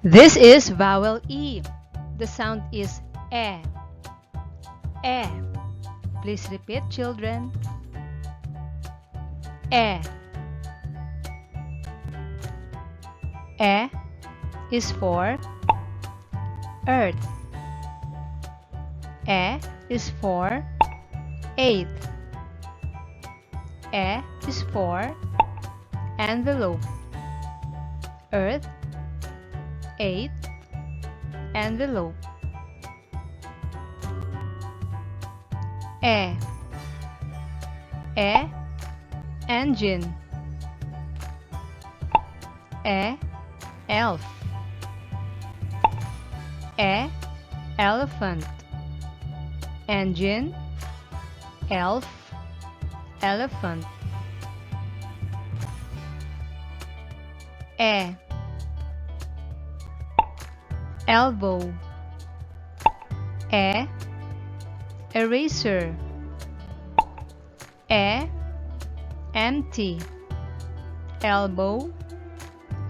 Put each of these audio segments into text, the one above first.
This is vowel E. The sound is E. E. Please repeat, children. E. E is for earth. E is for eight. E is for envelope. Earth, eight, envelope. E. E, engine. E, elf. E, elephant. Engine, elf, elephant. E, elbow. E, eraser. E, empty. Elbow,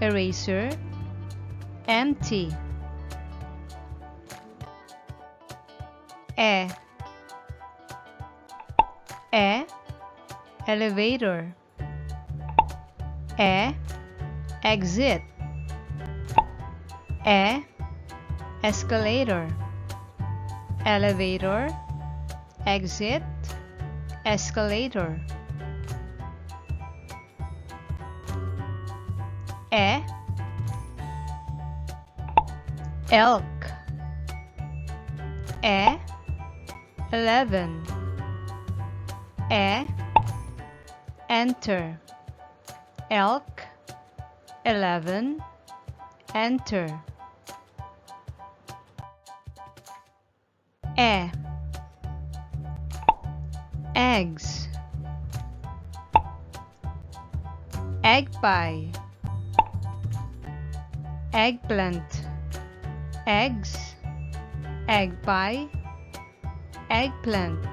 eraser, empty. E, elevator. E, exit. E, escalator. Elevator, exit, escalator. E, elk. E, 11. E, enter. Elk, 11, enter. E, eggs. Egg pie. Eggplant. Eggs, egg pie, eggplant.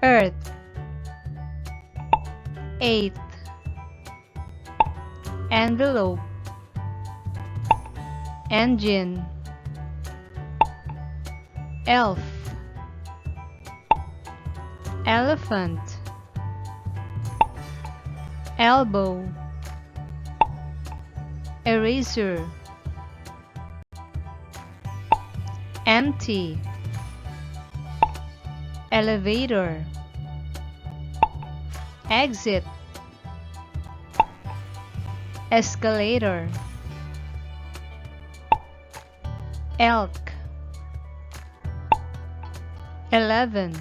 Earth, 8. Envelope. Engine. Elf. Elephant. Elbow. Eraser. Empty. Elevator. Exit. Escalator. Elk. 11.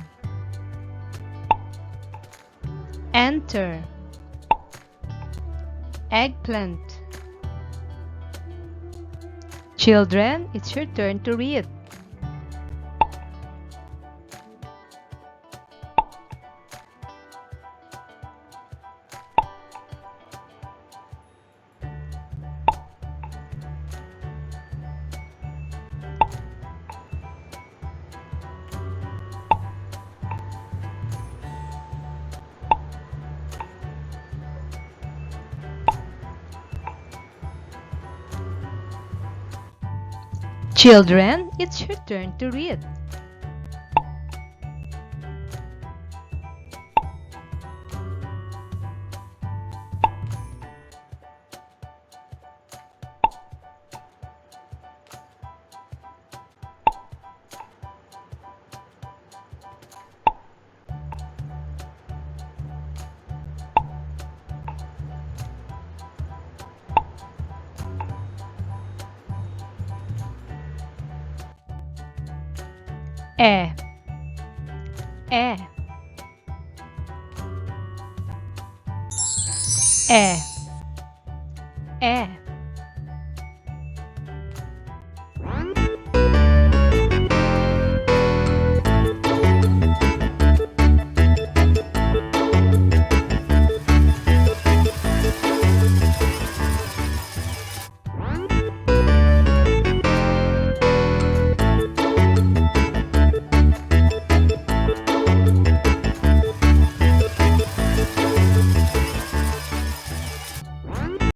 Enter. Eggplant. Children, it's your turn to read. Children, it's your turn to read. E. E. E. E.